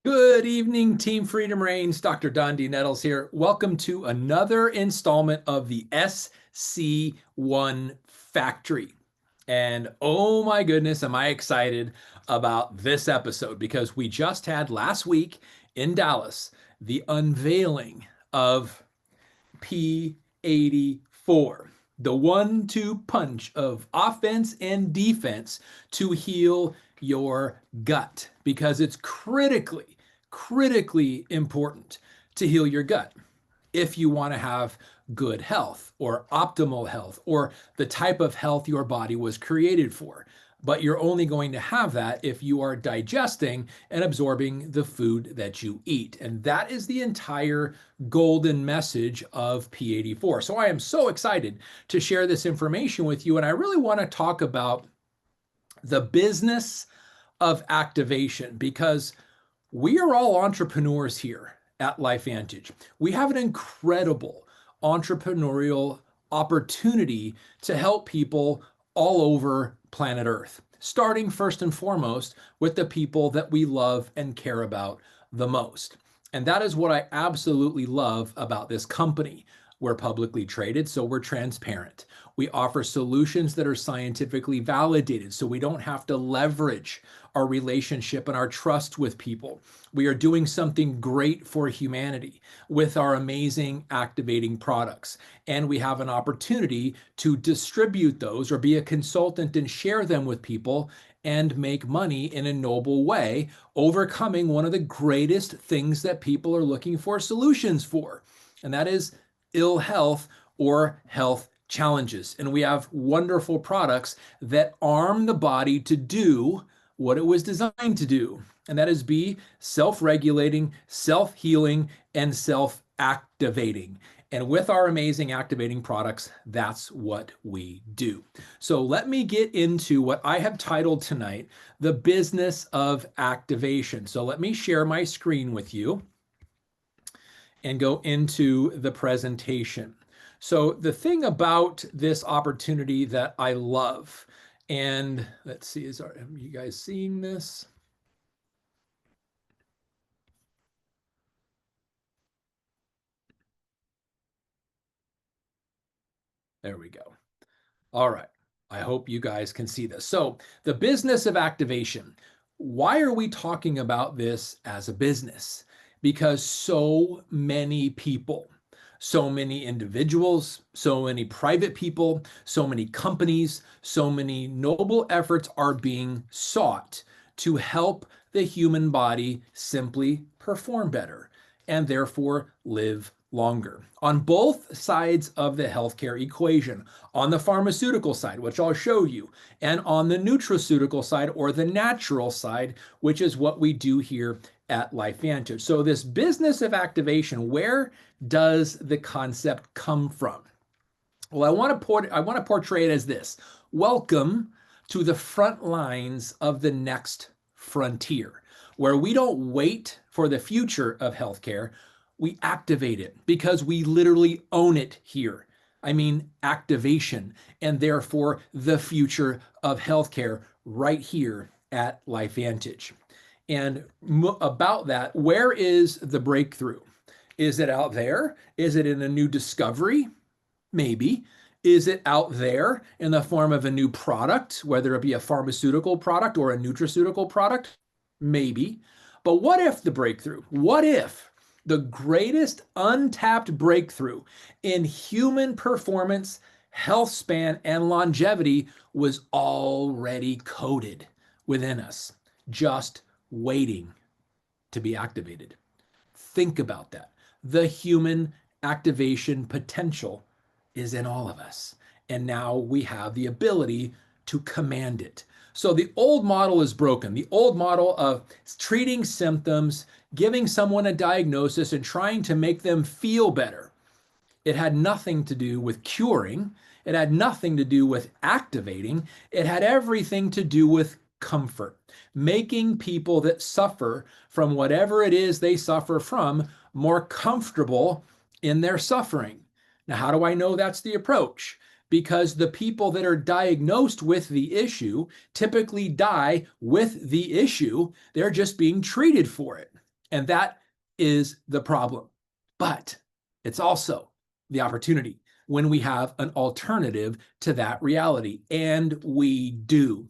Good evening, Team Freedom Reigns. Dr. Dondee Nettles here. Welcome to another installment of the SC1 Factory. And oh my goodness, am I excited about this episode because we just had last week in Dallas the unveiling of P84, the 1-2 punch of offense and defense to heal your gut because it's critically important to heal your gut if you want to have good health or optimal health or the type of health your body was created for. But you're only going to have that if you are digesting and absorbing the food that you eat. And that is the entire golden message of P84. So I am so excited to share this information with you. And I really want to talk about the business of activation because we are all entrepreneurs here at LifeVantage. We have an incredible entrepreneurial opportunity to help people all over planet Earth, starting first and foremost with the people that we love and care about the most. And that is what I absolutely love about this company. We're publicly traded, so we're transparent. We offer solutions that are scientifically validated, so we don't have to leverage our relationship and our trust with people. We are doing something great for humanity with our amazing activating products. And we have an opportunity to distribute those or be a consultant and share them with people and make money in a noble way, overcoming one of the greatest things that people are looking for solutions for, and that is ill health or health challenges. And we have wonderful products that arm the body to do what it was designed to do, and that is be self-regulating, self-healing, and self-activating. And with our amazing activating products, that's what we do. So let me get into what I have titled tonight, the business of activation. So let me share my screen with you and go into the presentation. So the thing about this opportunity that I love, and let's see, are you guys seeing this? There we go. All right. I hope you guys can see this. So the business of activation. Why are we talking about this as a business? Because so many people, so many individuals, so many private people, so many companies, so many noble efforts are being sought to help the human body simply perform better and therefore live longer. On both sides of the healthcare equation, on the pharmaceutical side, which I'll show you, and on the nutraceutical side or the natural side, which is what we do here at LifeVantage. So this business of activation, where does the concept come from? Well, I want to portray it as this. Welcome to the front lines of the next frontier, where we don't wait for the future of healthcare, we activate it because we literally own it here. I mean, activation, and therefore the future of healthcare right here at LifeVantage. And about that, where is the breakthrough? Is it out there? Is it in a new discovery? Maybe. Is it out there in the form of a new product, whether it be a pharmaceutical product or a nutraceutical product? Maybe. But what if the breakthrough? What if the greatest untapped breakthrough in human performance, health span, and longevity was already coded within us, just waiting to be activated? Think about that. The human activation potential is in all of us. And now we have the ability to command it. So the old model is broken. The old model of treating symptoms, giving someone a diagnosis, and trying to make them feel better. It had nothing to do with curing. It had nothing to do with activating. It had everything to do with comfort, making people that suffer from whatever it is they suffer from more comfortable in their suffering. Now, how do I know that's the approach? Because the people that are diagnosed with the issue typically die with the issue. They're just being treated for it. And that is the problem. But it's also the opportunity when we have an alternative to that reality. And we do.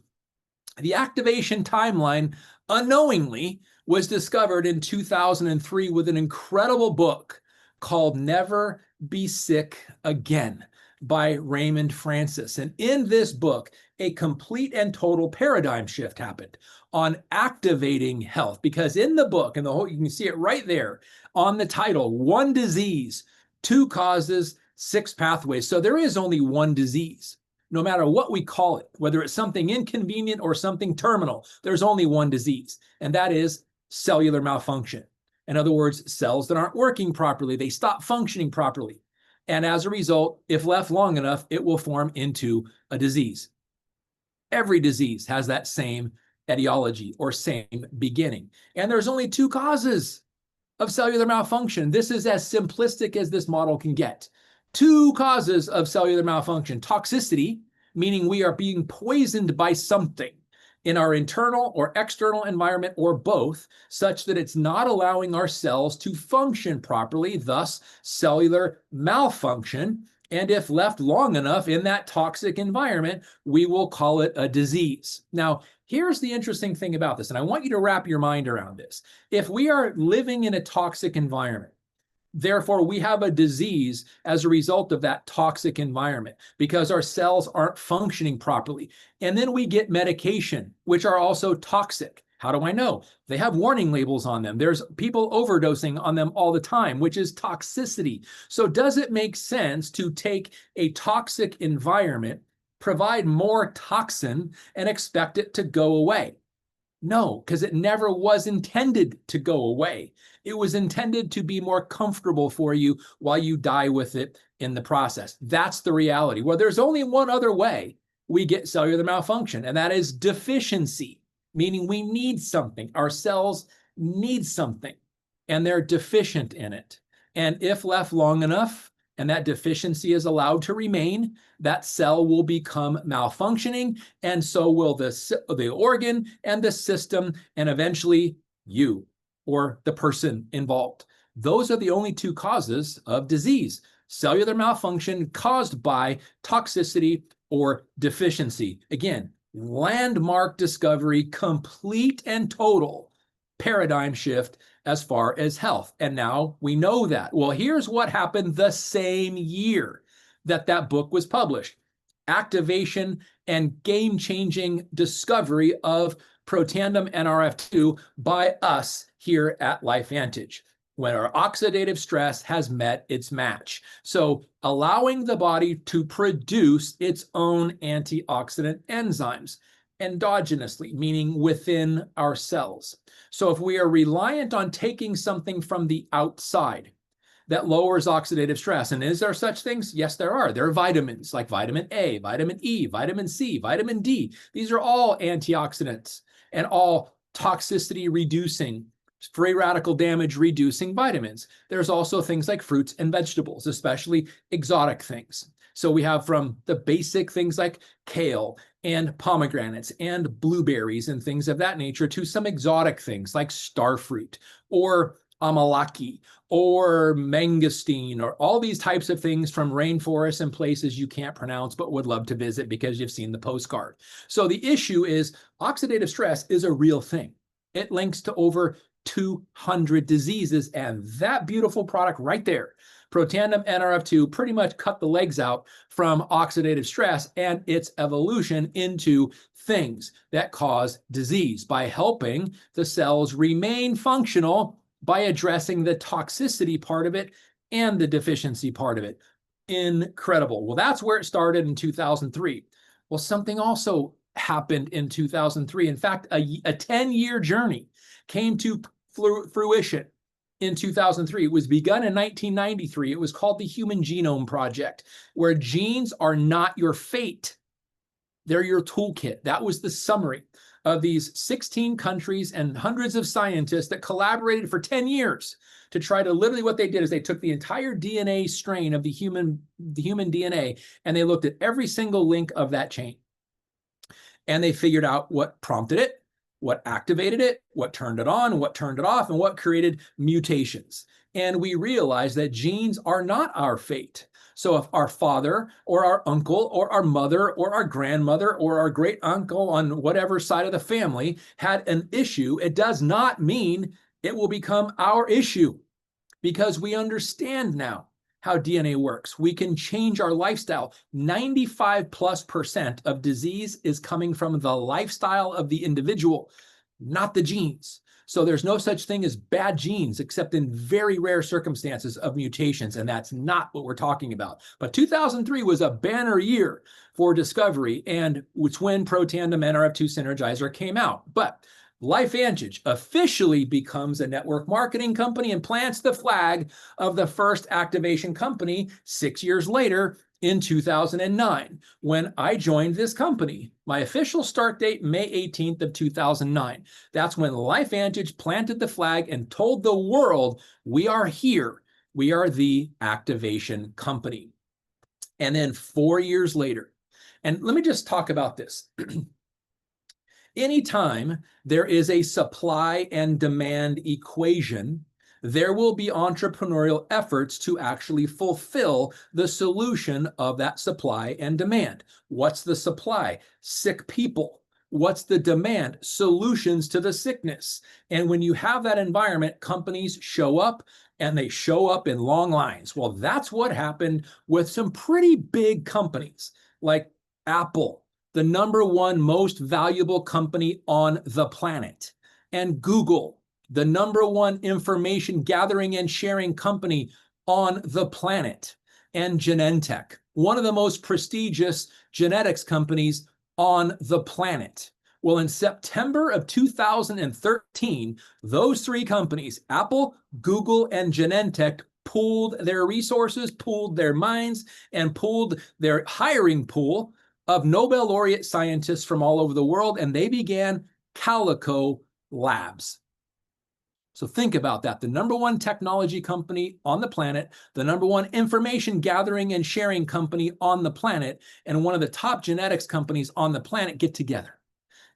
The activation timeline unknowingly was discovered in 2003 with an incredible book called Never Be Sick Again by Raymond Francis. And in this book, a complete and total paradigm shift happened on activating health. Because in the book, and the whole, you can see it right there on the title, One Disease, Two Causes, Six Pathways. So there is only one disease. No matter what we call it, whether it's something inconvenient or something terminal, there's only one disease, and that is cellular malfunction. In other words, cells that aren't working properly, they stop functioning properly. And as a result, if left long enough, it will form into a disease. Every disease has that same etiology or same beginning. And there's only two causes of cellular malfunction. This is as simplistic as this model can get. Two causes of cellular malfunction: toxicity, meaning we are being poisoned by something in our internal or external environment, or both, such that it's not allowing our cells to function properly, thus cellular malfunction. And if left long enough in that toxic environment, we will call it a disease. Now, here's the interesting thing about this, and I want you to wrap your mind around this. If we are living in a toxic environment, therefore, we have a disease as a result of that toxic environment because our cells aren't functioning properly. And then we get medication, which are also toxic. How do I know? They have warning labels on them. There's people overdosing on them all the time, which is toxicity. So does it make sense to take a toxic environment, provide more toxin, and expect it to go away? No, because it never was intended to go away. It was intended to be more comfortable for you while you die with it in the process. That's the reality. Well, there's only one other way we get cellular malfunction, and that is deficiency, meaning we need something. Our cells need something, and they're deficient in it. And if left long enough, and that deficiency is allowed to remain, that cell will become malfunctioning, and so will the organ and the system, and eventually you or the person involved. Those are the only two causes of disease: cellular malfunction caused by toxicity or deficiency. Again, landmark discovery, complete and total paradigm shift as far as health. And now we know that. Well, here's what happened the same year that that book was published: activation and game-changing discovery of Protandim Nrf2 by us here at LifeVantage, when our oxidative stress has met its match. So allowing the body to produce its own antioxidant enzymes endogenously, meaning within our cells. So if we are reliant on taking something from the outside that lowers oxidative stress, and is there such things? Yes, there are. There are vitamins like vitamin A, vitamin E, vitamin C, vitamin D. These are all antioxidants and all toxicity reducing, free radical damage reducing vitamins. There's also things like fruits and vegetables, especially exotic things. So we have from the basic things like kale and pomegranates and blueberries and things of that nature, to some exotic things like starfruit or amalaki or mangosteen, or all these types of things from rainforests and places you can't pronounce but would love to visit because you've seen the postcard. So the issue is oxidative stress is a real thing. It links to over 200 diseases, and that beautiful product right there, Protandim Nrf2, pretty much cut the legs out from oxidative stress and its evolution into things that cause disease by helping the cells remain functional by addressing the toxicity part of it and the deficiency part of it. Incredible. Well, that's where it started in 2003. Well, something also happened in 2003. In fact, a 10-year journey came to fruition in 2003. It was begun in 1993. It was called the Human Genome Project, where genes are not your fate. They're your toolkit. That was the summary of these 16 countries and hundreds of scientists that collaborated for 10 years to try to, literally what they did is they took the entire DNA strain of the human DNA, and they looked at every single link of that chain. And they figured out what prompted it, what activated it, what turned it on, what turned it off, and what created mutations. And we realized that genes are not our fate. So if our father or our uncle or our mother or our grandmother or our great uncle on whatever side of the family had an issue, it does not mean it will become our issue, because we understand now how DNA works. We can change our lifestyle. 95+% of disease is coming from the lifestyle of the individual, not the genes. So there's no such thing as bad genes, except in very rare circumstances of mutations, and that's not what we're talking about. But 2003 was a banner year for discovery, and it's when Protandim NRF2 Synergizer came out. But LifeVantage officially becomes a network marketing company and plants the flag of the first activation company 6 years later in 2009, when I joined this company. My official start date, May 18th of 2009. That's when LifeVantage planted the flag and told the world, we are here. We are the activation company. And then 4 years later, and let me just talk about this. Anytime there is a supply and demand equation, there will be entrepreneurial efforts to actually fulfill the solution of that supply and demand. What's the supply? Sick people. What's the demand? Solutions to the sickness. And when you have that environment, companies show up, and they show up in long lines. Well, that's what happened with some pretty big companies like Apple, the #1 most valuable company on the planet, and Google, the #1 information gathering and sharing company on the planet, and Genentech, one of the most prestigious genetics companies on the planet. Well, in September of 2013, those three companies, Apple, Google, and Genentech, pooled their resources, pooled their minds, and pooled their hiring pool of Nobel laureate scientists from all over the world, and they began Calico Labs. So think about that. The #1 technology company on the planet, the #1 information gathering and sharing company on the planet, and one of the top genetics companies on the planet get together.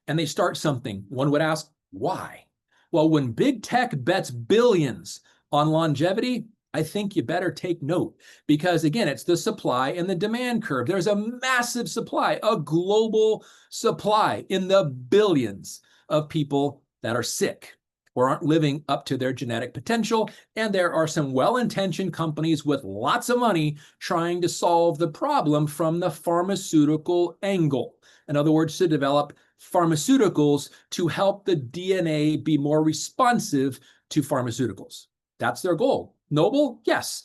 And they start something. One would ask, why? Well, when big tech bets billions on longevity, I think you better take note, because again, it's the supply and the demand curve. There's a massive supply, a global supply in the billions of people that are sick or aren't living up to their genetic potential. And there are some well-intentioned companies with lots of money trying to solve the problem from the pharmaceutical angle. In other words, to develop pharmaceuticals to help the DNA be more responsive to pharmaceuticals. That's their goal. Noble? Yes.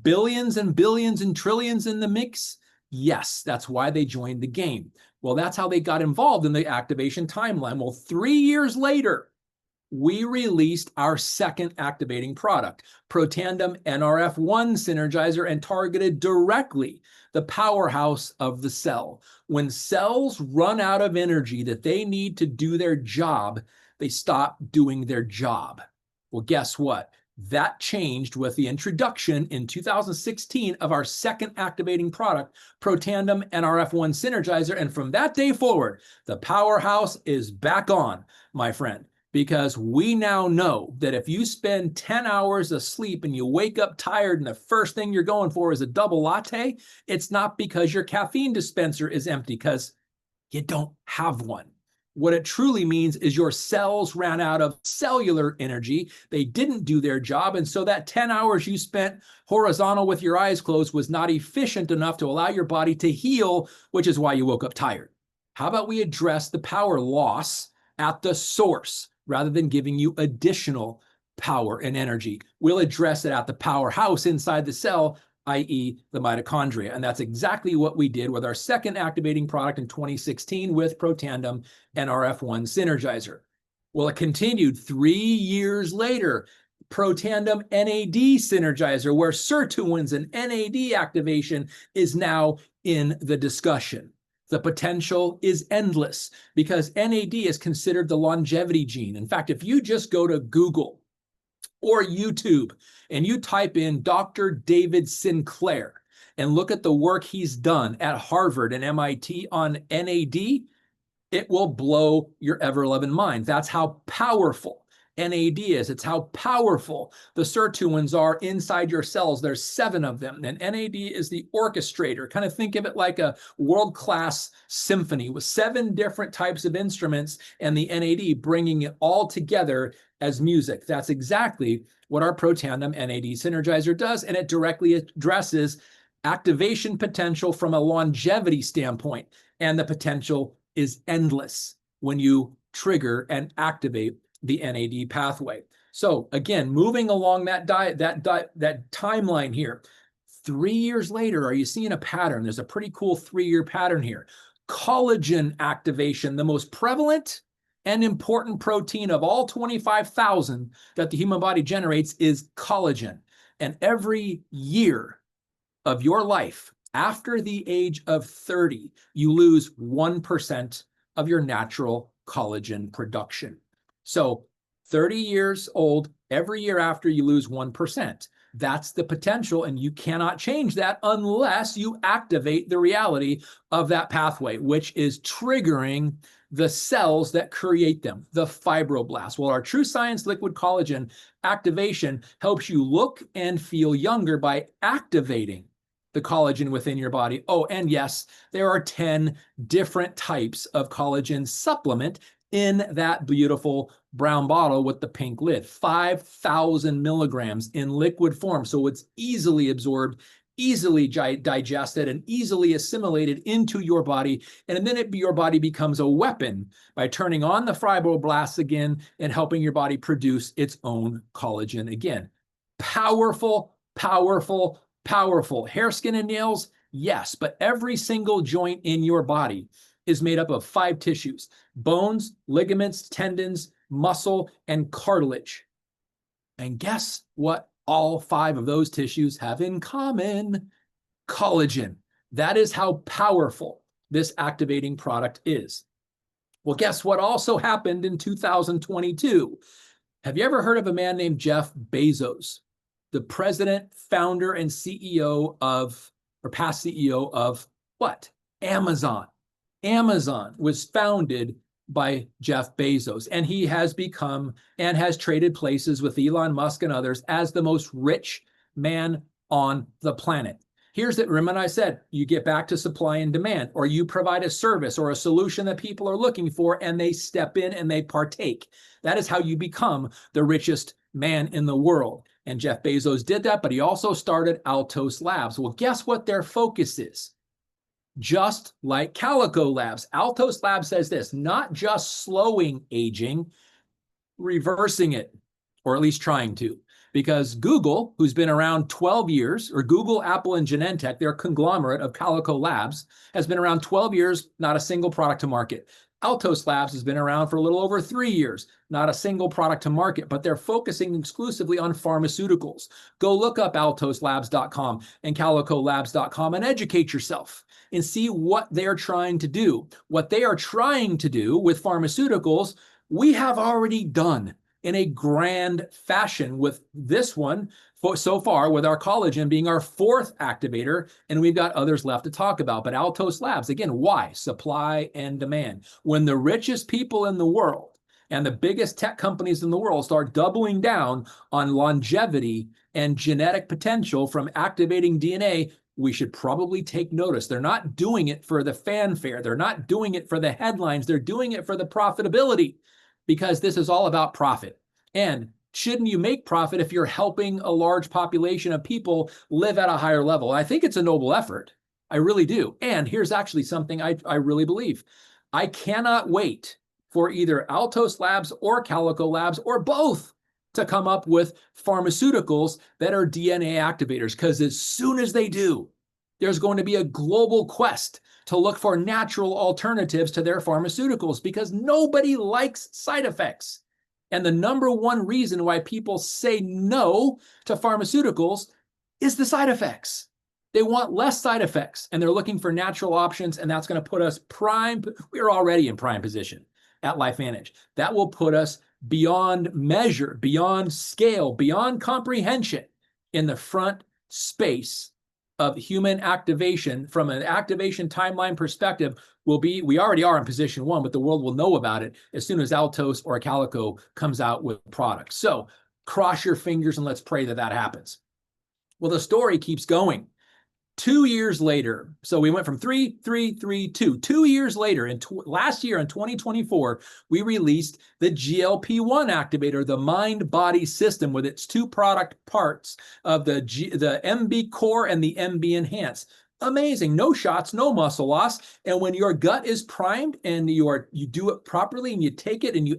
Billions and billions and trillions in the mix? Yes. That's why they joined the game. Well, that's how they got involved in the activation timeline. Well, 3 years later, we released our second activating product, Protandim NRF1 Synergizer, and targeted directly the powerhouse of the cell. When cells run out of energy that they need to do their job, they stop doing their job. Well, guess what? That changed with the introduction in 2016 of our second activating product, Protandim NRF1 Synergizer. And from that day forward, the powerhouse is back on, my friend, because we now know that if you spend 10 hours asleep and you wake up tired and the first thing you're going for is a double latte, it's not because your caffeine dispenser is empty, because you don't have one. What it truly means is your cells ran out of cellular energy. They didn't do their job. And so that 10 hours you spent horizontal with your eyes closed was not efficient enough to allow your body to heal, which is why you woke up tired. How about we address the power loss at the source rather than giving you additional power and energy? We'll address it at the powerhouse inside the cell, i.e. the mitochondria. And that's exactly what we did with our second activating product in 2016 with Protandim NRF1 Synergizer. Well, it continued 3 years later, Protandim NAD Synergizer, where sirtuins and NAD activation is now in the discussion. The potential is endless because NAD is considered the longevity gene. In fact, if you just go to Google or YouTube and you type in Dr. David Sinclair and look at the work he's done at Harvard and MIT on NAD, it will blow your ever-loving mind. That's how powerful NAD is. It's how powerful the sirtuins are inside your cells. There's 7 of them, and NAD is the orchestrator. Kind of think of it like a world-class symphony with 7 different types of instruments and the NAD bringing it all together as music. That's exactly what our Protandim NAD Synergizer does, and it directly addresses activation potential from a longevity standpoint, and the potential is endless when you trigger and activate the NAD pathway. So again, moving along that timeline here, 3 years later, are you seeing a pattern? There's a pretty cool 3-year pattern here. Collagen activation, the most prevalent and important protein of all 25,000 that the human body generates, is collagen. And every year of your life after the age of 30, you lose 1% of your natural collagen production. So 30 years old, every year after, you lose 1%. That's the potential, and you cannot change that unless you activate the reality of that pathway, which is triggering the cells that create them, the fibroblasts. Well, our True Science Liquid Collagen activation helps you look and feel younger by activating the collagen within your body. Oh, and yes, there are 10 different types of collagen supplement in that beautiful brown bottle with the pink lid. 5,000 milligrams in liquid form. So it's easily absorbed, easily digested, and easily assimilated into your body. And then your body becomes a weapon by turning on the fibroblasts again and helping your body produce its own collagen again. Powerful, powerful, powerful. Hair, skin, and nails, yes, but every single joint in your body is made up of 5 tissues: bones, ligaments, tendons, muscle, and cartilage. And guess what all 5 of those tissues have in common? Collagen. That is how powerful this activating product is. Well, guess what also happened in 2022? Have you ever heard of a man named Jeff Bezos, the president, founder, and CEO of, or past CEO of what? Amazon. Amazon was founded by Jeff Bezos, and he has become and has traded places with Elon Musk and others as the most rich man on the planet. Here's it. Remember I said, you get back to supply and demand, or you provide a service or a solution that people are looking for, and they step in and they partake. That is how you become the richest man in the world. And Jeff Bezos did that, but he also started Altos Labs. Well, guess what their focus is? Just like Calico Labs. Altos Labs says this: not just slowing aging, reversing it, or at least trying to. Because Google, who's been around 12 years, or Google, Apple, and Genentech, their conglomerate of Calico Labs, has been around 12 years, not a single product to market. Altos Labs has been around for a little over 3 years, not a single product to market, but they're focusing exclusively on pharmaceuticals. Go look up altoslabs.com and calicolabs.com and educate yourself and see what they're trying to do. What they are trying to do with pharmaceuticals, we have already done in a grand fashion with this one so far, with our collagen being our 4th activator, and we've got others left to talk about. But Altos Labs, again, why? Supply and demand. When the richest people in the world and the biggest tech companies in the world start doubling down on longevity and genetic potential from activating DNA, we should probably take notice. They're not doing it for the fanfare. They're not doing it for the headlines. They're doing it for the profitability, because this is all about profit. And shouldn't you make profit if you're helping a large population of people live at a higher level? I think it's a noble effort. I really do. And here's actually something I really believe. I cannot wait for either Altos Labs or Calico Labs or both to come up with pharmaceuticals that are DNA activators, because as soon as they do, there's going to be a global quest to look for natural alternatives to their pharmaceuticals, because nobody likes side effects. And the number one reason why people say no to pharmaceuticals is the side effects. They want less side effects, and they're looking for natural options, and that's going to put us prime. We're already in prime position at LifeVantage. That will put us beyond measure, beyond scale, beyond comprehension in the front space of human activation from an activation timeline perspective will be, we already are in position 1, but the world will know about it as soon as Altos or Calico comes out with products. So cross your fingers and let's pray that that happens. Well, the story keeps going. 2 years later, so we went from 3, 3, 3, 2. 2 years later, last year in 2024, we released the GLP-1 activator, the mind-body system, with its 2 product parts of the MB Core and the MB Enhance. Amazing, no shots, no muscle loss. And when your gut is primed and you do it properly and you take it and you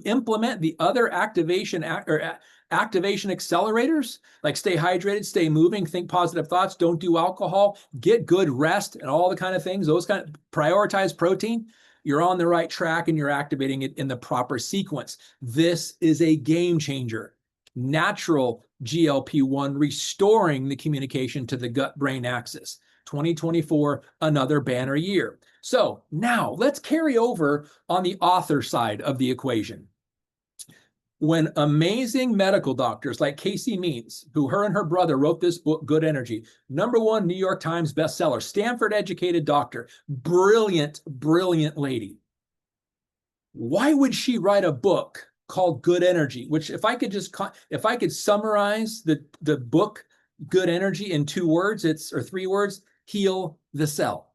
implement the other activation accelerators, like stay hydrated, stay moving, think positive thoughts, don't do alcohol, get good rest, and all the kind of things, prioritize protein, you're on the right track and you're activating it in the proper sequence. This is a game changer. Natural GLP-1 restoring the communication to the gut-brain axis. 2024, another banner year. So now let's carry over on the author side of the equation. When amazing medical doctors like Casey Means, who her and her brother wrote this book, Good Energy, #1 New York Times bestseller, Stanford-educated doctor, brilliant, brilliant lady. Why would she write a book called Good Energy? Which, if I could summarize the book Good Energy in 2 words, or 3 words, heal the cell.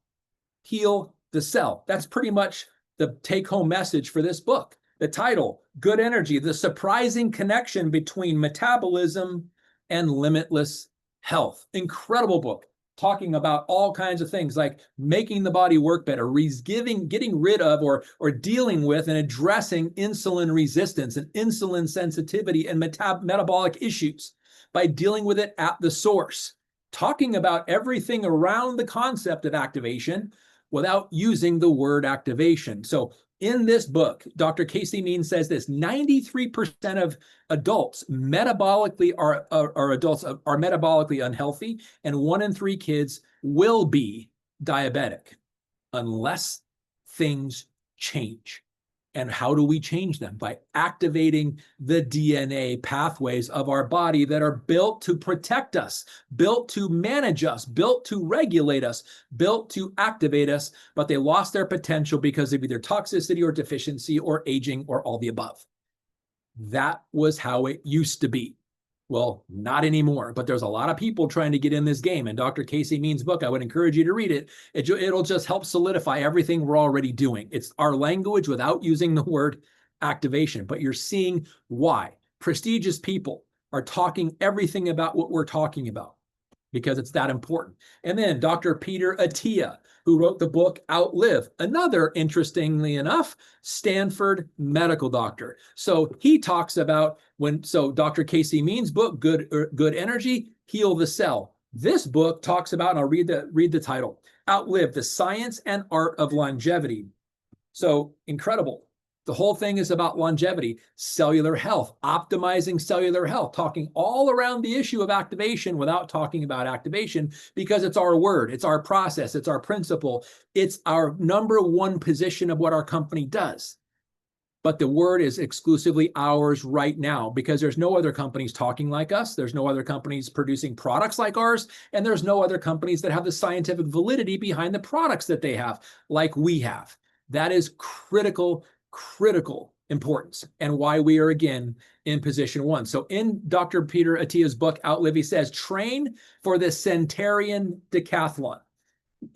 Heal the cell. That's pretty much the take-home message for this book. The title, Good Energy, the surprising connection between metabolism and limitless health. Incredible book, talking about all kinds of things like making the body work better, getting rid of or dealing with and addressing insulin resistance and insulin sensitivity and metabolic issues by dealing with it at the source. Talking about everything around the concept of activation without using the word activation. So in this book, Dr. Casey Means says this: 93% of adults are metabolically unhealthy, and 1 in 3 kids will be diabetic unless things change. And how do we change them? By activating the DNA pathways of our body that are built to protect us, built to manage us, built to regulate us, built to activate us, but they lost their potential because of either toxicity or deficiency or aging or all the above. That was how it used to be. Well, not anymore, but there's a lot of people trying to get in this game. And Dr. Casey Means' book, I would encourage you to read it. It'll just help solidify everything we're already doing. It's our language without using the word activation, but you're seeing why prestigious people are talking everything about what we're talking about, because it's that important. And then Dr. Peter Attia, who wrote the book Outlive, another, interestingly enough, Stanford medical doctor. So he talks about Dr. Casey Means' book, Good Energy, Heal the Cell. This book talks about, and I'll read the title, Outlive, the Science and Art of Longevity. So incredible. The whole thing is about longevity, cellular health, optimizing cellular health, talking all around the issue of activation without talking about activation, because it's our word, it's our process, it's our principle, it's our #1 position of what our company does. But the word is exclusively ours right now, because there's no other companies talking like us, there's no other companies producing products like ours, and there's no other companies that have the scientific validity behind the products that they have, like we have. That is critical importance, and why we are again in position 1. So in Dr. Peter Attia's book, Outlive, he says, train for the centenarian decathlon.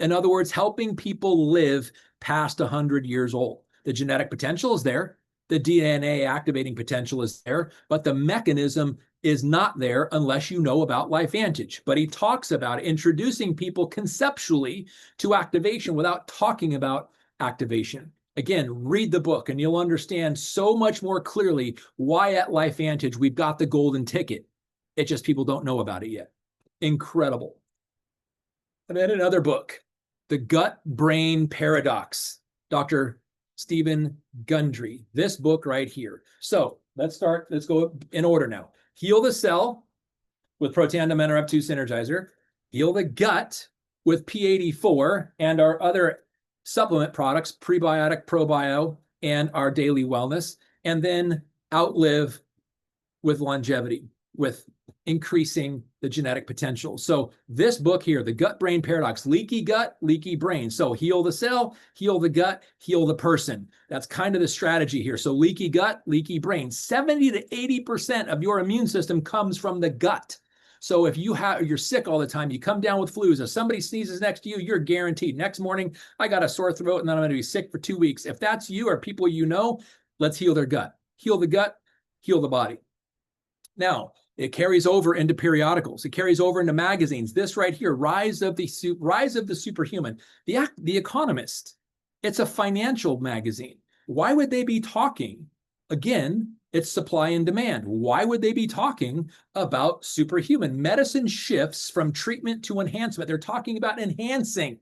In other words, helping people live past 100 years old. The genetic potential is there, the DNA activating potential is there, but the mechanism is not there unless you know about LifeVantage. But he talks about introducing people conceptually to activation without talking about activation. Again, read the book and you'll understand so much more clearly why at LifeVantage we've got the golden ticket. It just people don't know about it yet. Incredible. And then another book, The Gut-Brain Paradox, Dr. Stephen Gundry. This book right here. So let's go in order now. Heal the Cell with Protandim Nrf2 Synergizer. Heal the Gut with P84 and our other supplement products, Prebiotic, Probio, and our Daily Wellness, and then Outlive with Longevity. with increasing the genetic potential. So this book here, The Gut-Brain Paradox, leaky gut, leaky brain. So heal the cell, heal the gut, heal the person. That's kind of the strategy here. So leaky gut, leaky brain. 70 to 80% of your immune system comes from the gut. So if you're sick all the time, you come down with flus, if somebody sneezes next to you, you're guaranteed next morning, I got a sore throat and then I'm going to be sick for 2 weeks. If that's you or people you know, let's heal their gut. Heal the gut, heal the body. Now, it carries over into periodicals. It carries over into magazines. This right here, Rise of the Superhuman. The Economist. It's a financial magazine. Why would they be talking? Again, it's supply and demand. Why would they be talking about superhuman? Medicine shifts from treatment to enhancement. They're talking about enhancing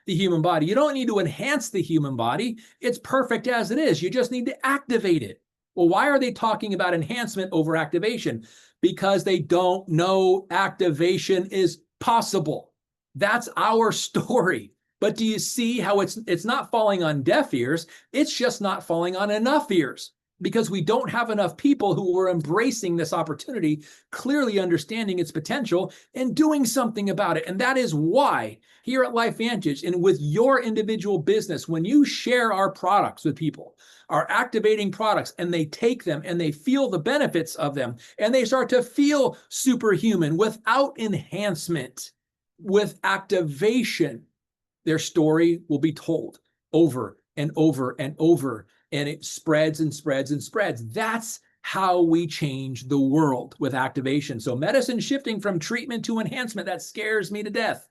the human body. You don't need to enhance the human body. It's perfect as it is. You just need to activate it. Well, why are they talking about enhancement over activation? Because they don't know activation is possible. That's our story. But do you see how it's not falling on deaf ears? It's just not falling on enough ears, because we don't have enough people who are embracing this opportunity, clearly understanding its potential and doing something about it. And that is why here at LifeVantage and with your individual business, when you share our products with people, our activating products, and they take them and they feel the benefits of them, and they start to feel superhuman without enhancement, with activation, their story will be told over and over and over. And it spreads and spreads and spreads. That's how we change the world with activation. So medicine shifting from treatment to enhancement, that scares me to death.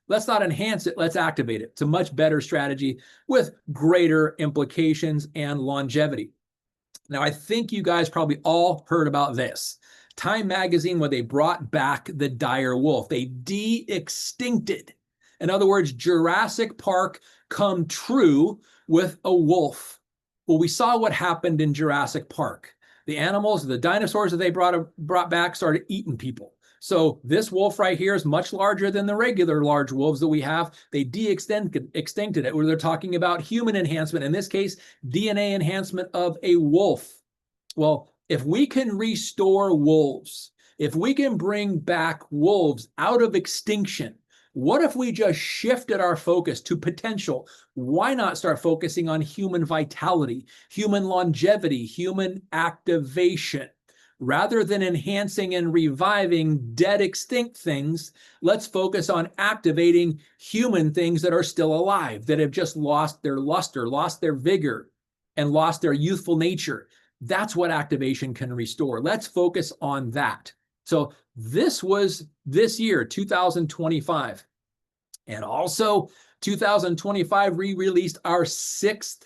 Let's not enhance it, let's activate it. It's a much better strategy with greater implications and longevity. Now, I think you guys probably all heard about this. Time magazine, when they brought back the dire wolf, they de-extincted. In other words, Jurassic Park come true with a wolf. Well, we saw what happened in Jurassic Park. The animals, the dinosaurs that they brought back started eating people. So this wolf right here is much larger than the regular large wolves that we have. They de-extincted it, where they're talking about human enhancement, in this case, DNA enhancement of a wolf. Well, if we can restore wolves, if we can bring back wolves out of extinction, what if we just shifted our focus to potential? Why not start focusing on human vitality, human longevity, human activation? Rather than enhancing and reviving dead, extinct things, let's focus on activating human things that are still alive, that have just lost their luster, lost their vigor, and lost their youthful nature. That's what activation can restore. Let's focus on that. So this was this year, 2025. And also 2025, we released our 6th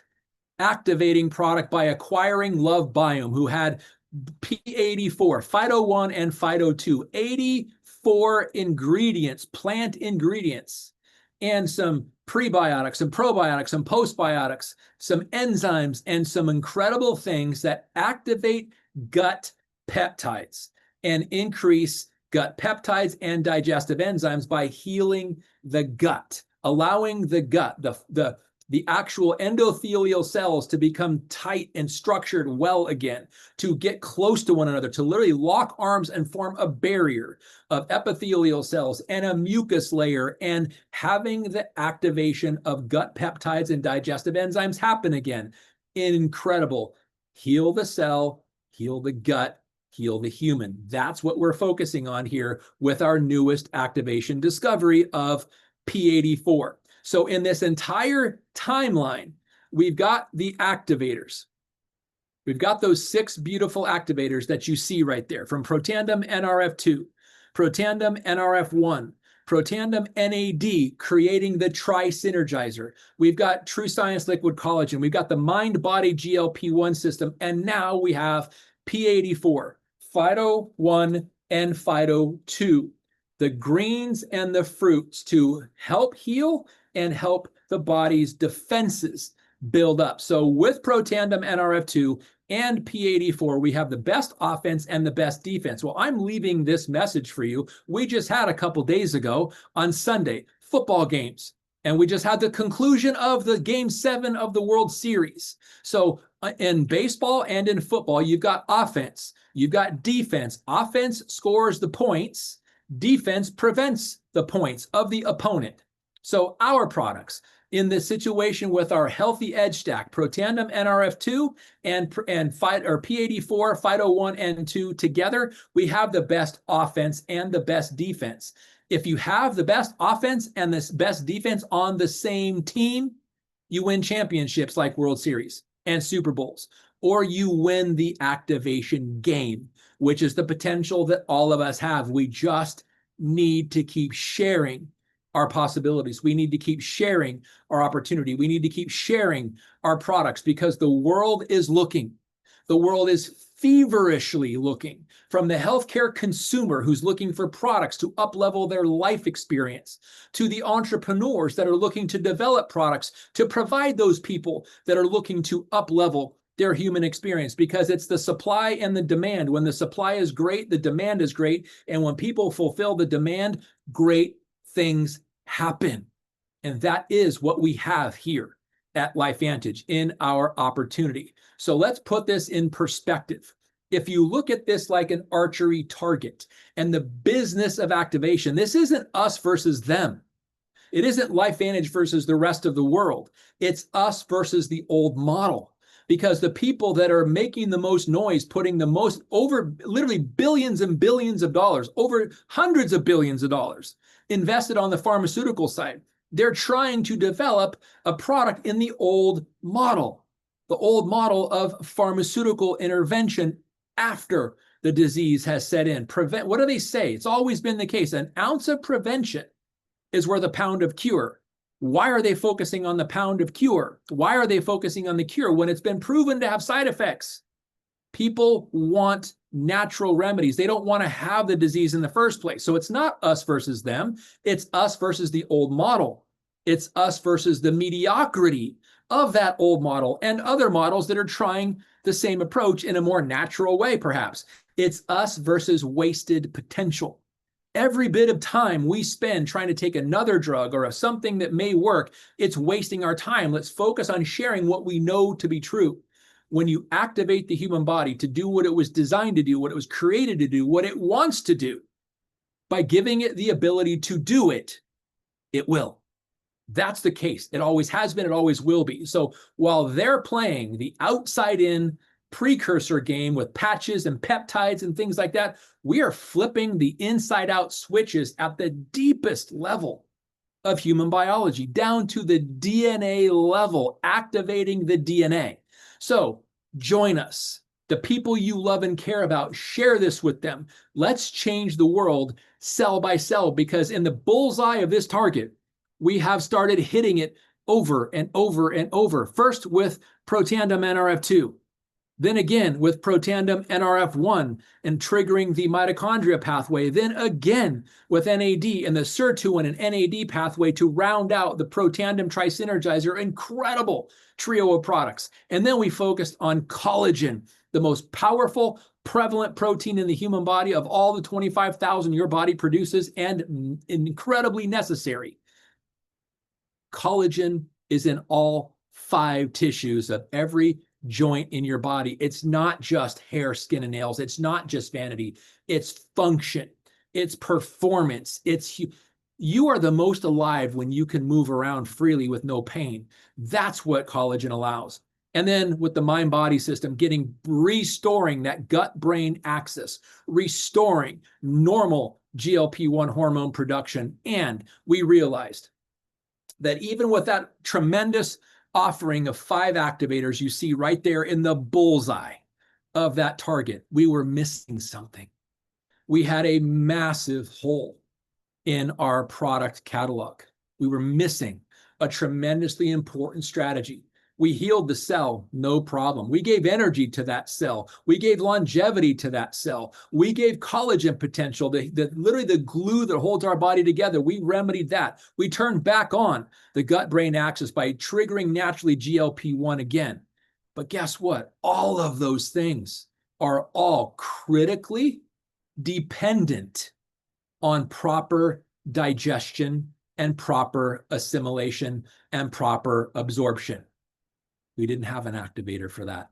activating product by acquiring Love Biome, who had P84, Phyto-1 and Phyto-2, 84 ingredients, plant ingredients, and some prebiotics, some probiotics, some postbiotics, some enzymes, and some incredible things that activate gut peptides and increase gut peptides and digestive enzymes by healing the gut, allowing the gut, the actual endothelial cells to become tight and structured well again, to get close to one another, to literally lock arms and form a barrier of epithelial cells and a mucus layer, and having the activation of gut peptides and digestive enzymes happen again. Incredible. Heal the cell, heal the gut, heal the human. That's what we're focusing on here with our newest activation discovery of P84. So in this entire timeline, we've got the activators. We've got those 6 beautiful activators that you see right there, from Protandim NRF2, Protandim NRF1, Protandim NAD, creating the tri-synergizer. We've got True Science Liquid Collagen. We've got the Mind-Body GLP-1 system. And now we have P84, Phyto-1 and Phyto-2, the greens and the fruits to help heal and help the body's defenses build up. So with Protandim NRF2 and P84, we have the best offense and the best defense. Well, I'm leaving this message for you. We just had a couple days ago on Sunday, football games. And we just had the conclusion of the Game 7 of the World Series. So In baseball and in football, you've got offense, you've got defense. Offense scores the points, defense prevents the points of the opponent. So our products, in this situation with our Healthy Edge stack, Protandim NRF2 and P84, Phyto-1 and 2 together, we have the best offense and the best defense. If you have the best offense and the best defense on the same team, you win championships like World Series and Super Bowls, or you win the activation game, which is the potential that all of us have. We just need to keep sharing our possibilities. We need to keep sharing our opportunity. We need to keep sharing our products because the world is looking. The world is feverishly looking, from the healthcare consumer who's looking for products to up-level their life experience, to the entrepreneurs that are looking to develop products to provide those people that are looking to up-level their human experience, because it's the supply and the demand. When the supply is great, the demand is great. And when people fulfill the demand, great things happen. And that is what we have here at LifeVantage in our opportunity. So let's put this in perspective. If you look at this like an archery target and the business of activation, this isn't us versus them. It isn't LifeVantage versus the rest of the world. It's us versus the old model. Because the people that are making the most noise, putting the most, over literally billions and billions of dollars, over hundreds of billions of dollars invested on the pharmaceutical side, they're trying to develop a product in the old model of pharmaceutical intervention after the disease has set in. What do they say? It's always been the case. An ounce of prevention is worth a pound of cure. Why are they focusing on the pound of cure? Why are they focusing on the cure when it's been proven to have side effects? People want natural remedies. They don't want to have the disease in the first place. So it's not us versus them. It's us versus the old model. It's us versus the mediocrity of that old model and other models that are trying the same approach in a more natural way, perhaps. It's us versus wasted potential. Every bit of time we spend trying to take another drug or something that may work, it's wasting our time. Let's focus on sharing what we know to be true. When you activate the human body to do what it was designed to do, what it was created to do, what it wants to do, by giving it the ability to do it, it will. That's the case. It always has been, it always will be. So while they're playing the outside-in precursor game with patches and peptides and things like that, we are flipping the inside-out switches at the deepest level of human biology, down to the DNA level, activating the DNA. So join us. The people you love and care about, share this with them. Let's change the world cell by cell, because in the bullseye of this target, we have started hitting it over and over and over. First with Protandim NRF2, then again with Protandim NRF1 and triggering the mitochondria pathway, then again with NAD and the sirtuin and NAD pathway to round out the Protandim Trisynergizer, incredible trio of products. And then we focused on collagen, the most powerful, prevalent protein in the human body of all the 25,000 your body produces, and incredibly necessary. Collagen is in all 5 tissues of every joint in your body. It's not just hair, skin, and nails. It's not just vanity. It's function. It's performance. You are the most alive when you can move around freely with no pain. That's what collagen allows. And then with the mind-body system, restoring that gut-brain axis, restoring normal GLP-1 hormone production. And we realized that even with that tremendous offering of 5 activators you see right there in the bullseye of that target, we were missing something. We had a massive hole in our product catalog. We were missing a tremendously important strategy. We healed the cell, no problem. We gave energy to that cell. We gave longevity to that cell. We gave collagen potential, literally the glue that holds our body together. We remedied that. We turned back on the gut-brain axis by triggering naturally GLP-1 again. But guess what? All of those things are all critically dependent on proper digestion and proper assimilation and proper absorption. We didn't have an activator for that.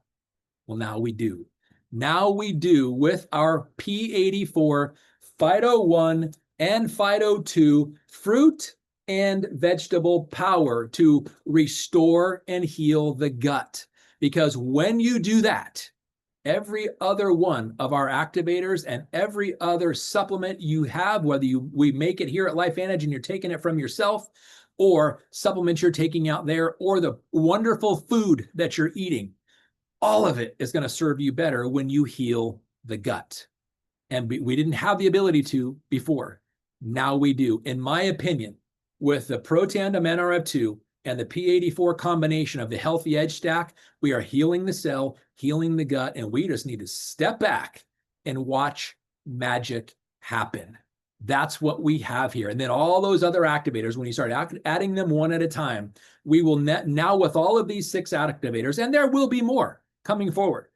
Well, now we do. Now we do with our P84, Phyto-1 and Phyto-2 fruit and vegetable power to restore and heal the gut. Because when you do that, every other one of our activators and every other supplement you have, whether we make it here at LifeVantage and you're taking it from yourself, or supplements you're taking out there, or the wonderful food that you're eating, all of it is going to serve you better when you heal the gut. And we didn't have the ability to before. Now we do. In my opinion, with the Protandim NRF2 and the P84 combination of the Healthy Edge stack, we are healing the cell, healing the gut, and we just need to step back and watch magic happen. That's what we have here. And then all those other activators, when you start adding them one at a time, we will now with all of these 6 activators, and there will be more coming forward,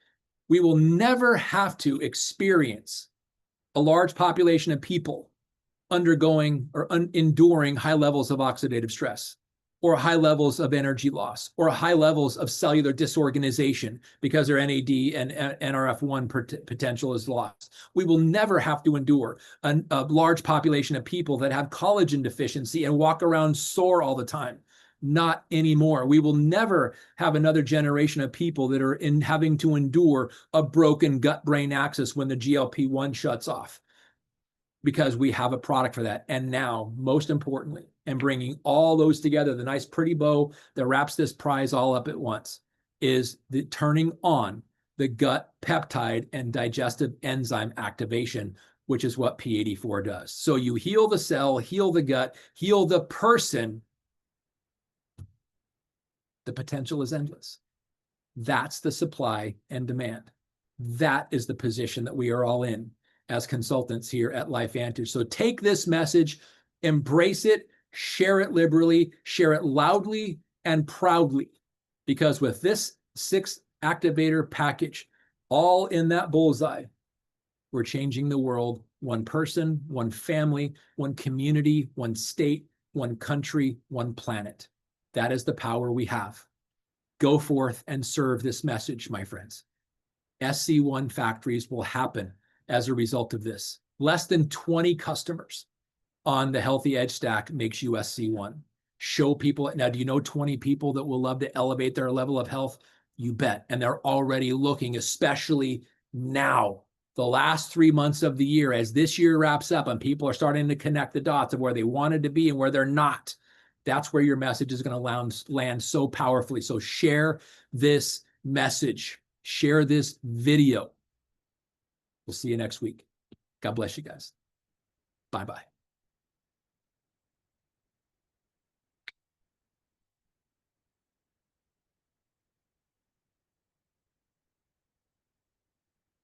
we will never have to experience a large population of people undergoing or enduring high levels of oxidative stress, or high levels of energy loss, or high levels of cellular disorganization because their NAD and NRF1 potential is lost. We will never have to endure a large population of people that have collagen deficiency and walk around sore all the time. Not anymore. We will never have another generation of people that are having to endure a broken gut-brain axis when the GLP-1 shuts off, because we have a product for that. And now, most importantly, and bringing all those together, the nice pretty bow that wraps this prize all up at once, is the turning on the gut peptide and digestive enzyme activation, which is what P84 does. So you heal the cell, heal the gut, heal the person. The potential is endless. That's the supply and demand. That is the position that we are all in as consultants here at LifeVantage. So take this message, embrace it, share it liberally, share it loudly and proudly, because with this 6 activator package, all in that bullseye, we're changing the world, one person, one family, one community, one state, one country, one planet. That is the power we have. Go forth and serve this message, my friends. SC1 factories will happen as a result of this. Less than 20 customers on the Healthy Edge stack makes you SC1. Show people. Now, do you know 20 people that will love to elevate their level of health? You bet. And they're already looking, especially now, the last 3 months of the year, as this year wraps up and people are starting to connect the dots of where they wanted to be and where they're not. That's where your message is going to land so powerfully. So share this message. Share this video. We'll see you next week. God bless you guys. Bye-bye.